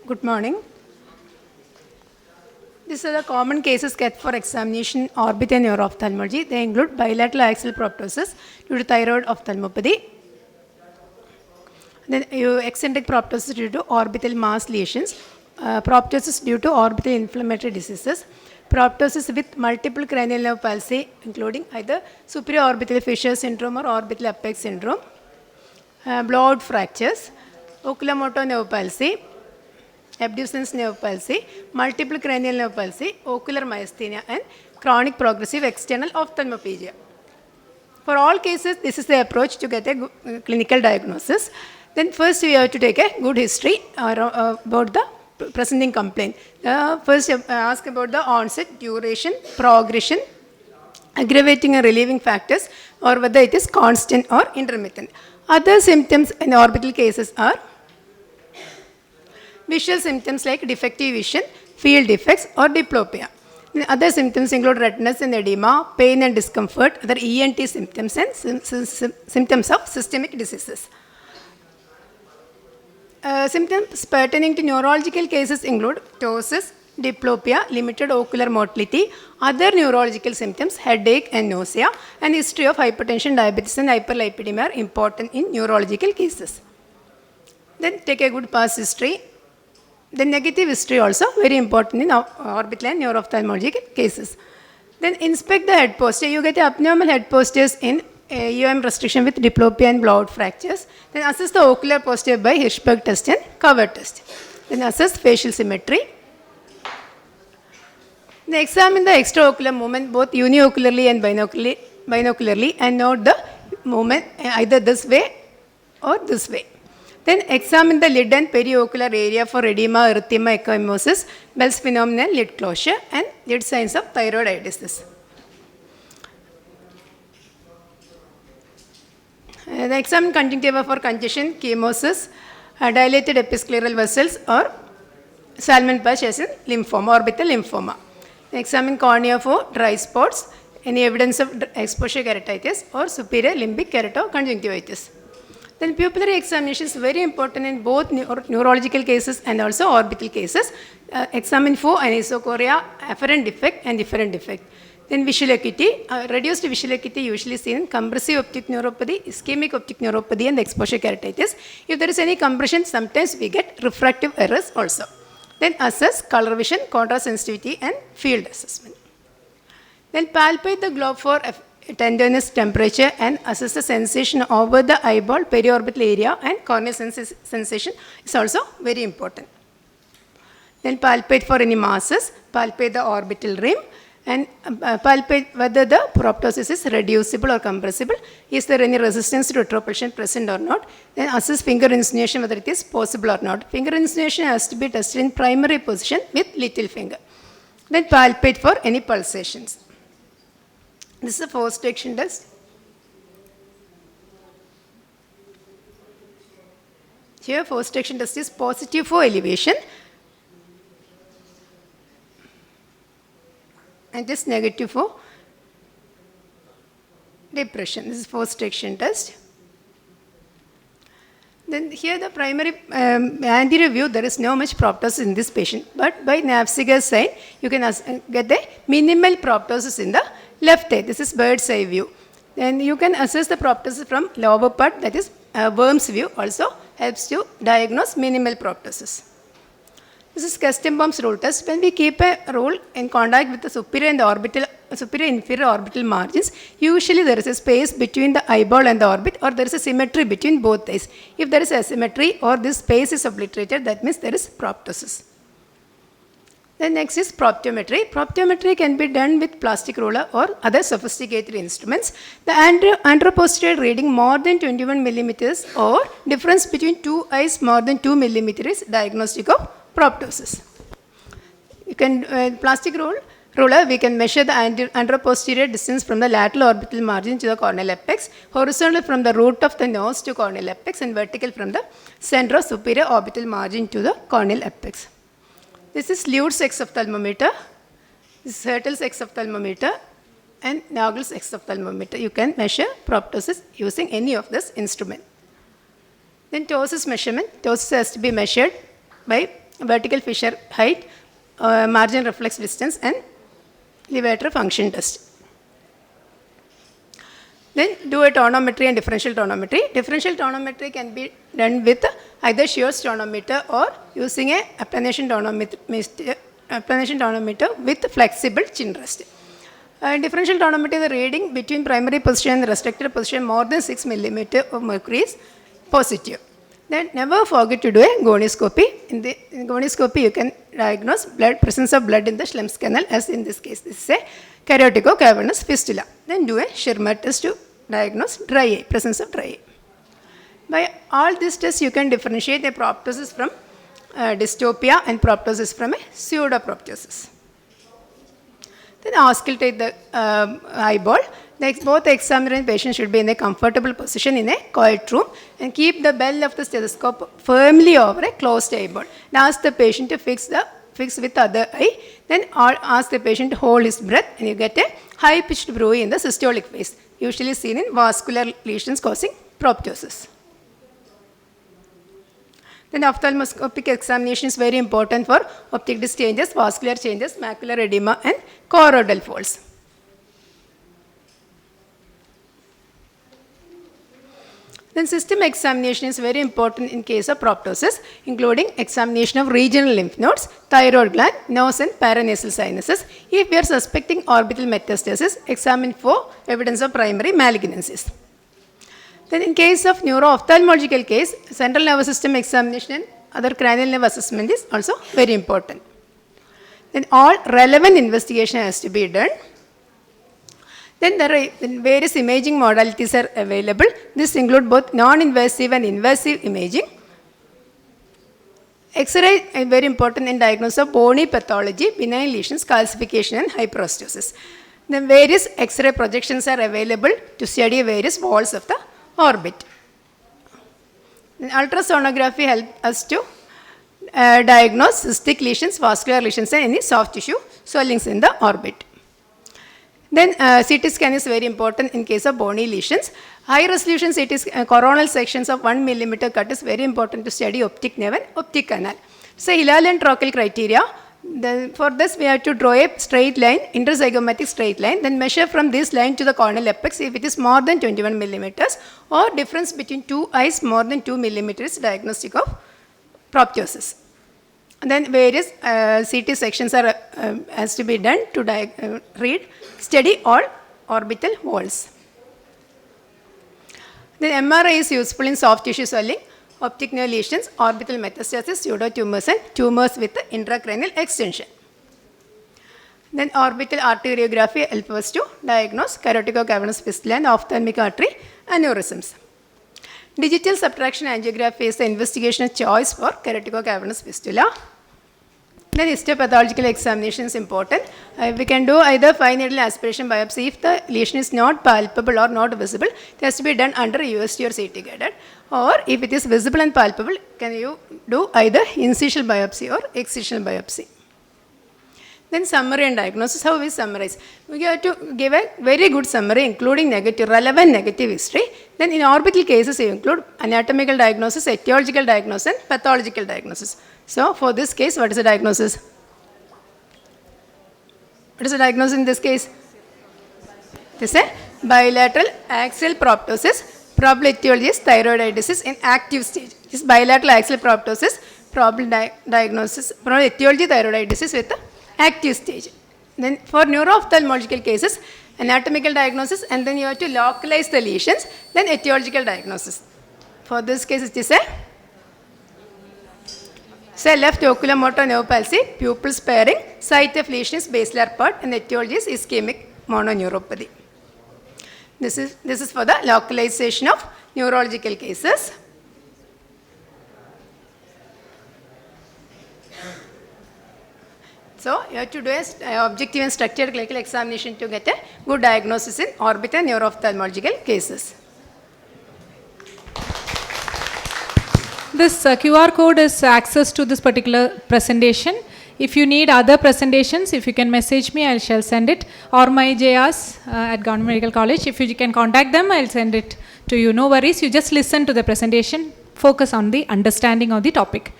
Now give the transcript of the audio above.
Good morning. These are the common cases kept for examination orbit and neuro ophthalmology. They include bilateral axial proptosis due to thyroid ophthalmopathy, then eccentric proptosis due to orbital mass lesions, proptosis due to orbital inflammatory diseases, proptosis with multiple cranial nerve palsy, including either superior orbital fissure syndrome or orbital apex syndrome, blowout fractures, oculomotor nerve palsy, abducens nerve palsy, multiple cranial nerve palsy, ocular myasthenia, and chronic progressive external ophthalmoplegia. For all cases, this is the approach to get a clinical diagnosis. Then first we have to take a good history about the presenting complaint. First ask about the onset, duration, progression, aggravating and relieving factors, or whether it is constant or intermittent. Other symptoms in orbital cases are visual symptoms like defective vision, field defects, or diplopia. Other symptoms include redness and edema, pain and discomfort, other ENT symptoms, and symptoms of systemic diseases. Symptoms pertaining to neurological cases include ptosis, diplopia, limited ocular motility, other neurological symptoms, headache and nausea, and history of hypertension, diabetes, and hyperlipidemia are important in neurological cases. Then take a good past history. The negative history also very important in orbital and neuro-ophthalmological cases. Then inspect the head posture. You get abnormal head postures in UM restriction with diplopia and blowout fractures. Then assess the ocular posture by Hirschberg test and cover test. Then assess facial symmetry. Then examine the extraocular movement both uniocularly and binocularly and note the movement either this way or this way. Then examine the lid and periocular area for edema, erythema, ecchymosis, Bell's phenomenon, lid closure, and lid signs of thyroid eye disease. The examine conjunctiva for congestion, chemosis, dilated episcleral vessels, or Salmon patch as in lymphoma, orbital lymphoma. Examine cornea for dry spots, any evidence of exposure keratitis, or superior limbic keratoconjunctivitis. Then pupillary examination is very important in both neurological cases and also orbital cases. Examine for anisocoria, afferent defect, and efferent defect. Then visual acuity, reduced visual acuity usually seen in compressive optic neuropathy, ischemic optic neuropathy, and exposure keratitis. If there is any compression, sometimes we get refractive errors also. Then assess color vision, contrast sensitivity, and field assessment. Then palpate the globe for tenderness, temperature, and assess the sensation over the eyeball, periorbital area, and corneal sensation is also very important. Then palpate for any masses, palpate the orbital rim, and palpate whether the proptosis is reducible or compressible. Is there any resistance to retropulsion present or not? Then assess finger insinuation whether it is possible or not. Finger insinuation has to be tested in primary position with little finger. Then palpate for any pulsations. This is a forced action test. Here forced action test is positive for elevation and just negative for depression. This is forced action test. Then here the primary anterior view, there is no much proptosis in this patient, but by Nafziger's sign you can get the minimal proptosis in the left eye. This is bird's eye view. Then you can assess the proptosis from lower part, that is worm's view, also helps to diagnose minimal proptosis. This is Kestenbaum's rule test. When we keep a rule in contact with the superior inferior orbital margins, usually there is a space between the eyeball and the orbit, or there is a symmetry between both eyes. If there is asymmetry or this space is obliterated, that means there is proptosis. Then next is proptiometry. Proptiometry can be done with plastic ruler or other sophisticated instruments. The anteroposterior reading more than 21 millimeters or difference between two eyes more than 2 millimeters is diagnostic of proptosis. You can plastic ruler, we can measure the anteroposterior distance from the lateral orbital margin to the corneal apex, horizontal from the root of the nose to corneal apex, and vertical from the center of superior orbital margin to the corneal apex. This is Lued's exophthalmometer, this is Hertel's exophthalmometer, and Nagel's exophthalmometer. You can measure proptosis using any of this instrument. Then ptosis measurement. Ptosis has to be measured by vertical fissure height, margin reflex distance, and levator function test. Then do a tonometry and differential tonometry. Differential tonometry can be done with either Shear's tonometer or using a applanation tonometer with flexible chin rest. Differential tonometer, the reading between primary position and the restricted position more than 6 mm of mercury is positive. Then never forget to do a gonioscopy. In gonioscopy, you can diagnose presence of blood in the Schlemm's canal, as in this case. This is a carotid-cavernous fistula. Then do a Schirmer test to diagnose dry eye, presence of dry eye. By all these tests, you can differentiate a proptosis from dystopia and proptosis from a pseudoproptosis. Then auscultate the eyeball. Both the examiner and patient should be in a comfortable position in a quiet room and keep the bell of the stethoscope firmly over a closed eyeball. And ask the patient to fix with the other eye. Then ask the patient to hold his breath, and you get a high-pitched bruit in the systolic phase, usually seen in vascular lesions causing proptosis. Then ophthalmoscopic examination is very important for optic disc changes, vascular changes, macular edema, and choroidal folds. Then system examination is very important in case of proptosis, including examination of regional lymph nodes, thyroid gland, nose and paranasal sinuses. If we are suspecting orbital metastasis, examine for evidence of primary malignancies. Then in case of neuro-ophthalmological case, central nervous system examination and other cranial nerve assessment is also very important. Then all relevant investigation has to be done. Then there are various imaging modalities are available. This include both non-invasive and invasive imaging. X-ray is very important in diagnosis of bony pathology, benign lesions, calcification and hyperostosis. Then various X-ray projections are available to study various walls of the orbit. Then ultrasonography helps us to diagnose cystic lesions, vascular lesions and any soft tissue swellings in the orbit. Then CT scan is very important in case of bony lesions. High resolution CT coronal sections of 1 mm cut is very important to study optic nerve and optic canal. So Hillel-Trochel criteria. Then for this we have to draw a straight line, interzygomatic straight line, then measure from this line to the corneal apex if it is more than 21 mm or difference between two eyes more than 2 mm is diagnostic of proptosis. And then various CT sections are has to be done to study all orbital walls. Then MRI is useful in soft tissue swelling, optic nerve lesions, orbital metastasis, pseudotumors and tumors with intracranial extension. Then orbital arteriography helps us to diagnose carotid-cavernous fistula and ophthalmic artery aneurysms. Digital subtraction angiography is the investigation of choice for carotid-cavernous fistula. Then histopathological examination is important. We can do either fine needle aspiration biopsy. If the lesion is not palpable or not visible, it has to be done under UST or CT guided. Or if it is visible and palpable, can you do either incisional biopsy or excisional biopsy. Then summary and diagnosis. How we summarize? We have to give a very good summary including relevant negative history. Then in orbital cases you include anatomical diagnosis, etiological diagnosis and pathological diagnosis. So for this case, what is the diagnosis? What is the diagnosis in this case? This is a bilateral axial proptosis. Probable etiology is thyroid eye disease in active stage. This bilateral axial proptosis, probable diagnosis, probable etiology thyroid eye disease with the active stage. Then for neuro-ophthalmological cases, anatomical diagnosis and then you have to localize the lesions, then etiological diagnosis. For this case, it is a left oculomotor nerve palsy, pupil sparing, site of lesion is basilar part and etiology is ischemic mononeuropathy. This is for the localization of neurological cases. So you have to do an objective and structured clinical examination to get a good diagnosis in orbital neuro-ophthalmological cases. This QR code is access to this particular presentation. If you need other presentations, if you can message me, I shall send it. Or my JRs at Government Medical College. If you can contact them, I'll send it to you. No worries. You just listen to the presentation. Focus on the understanding of the topic.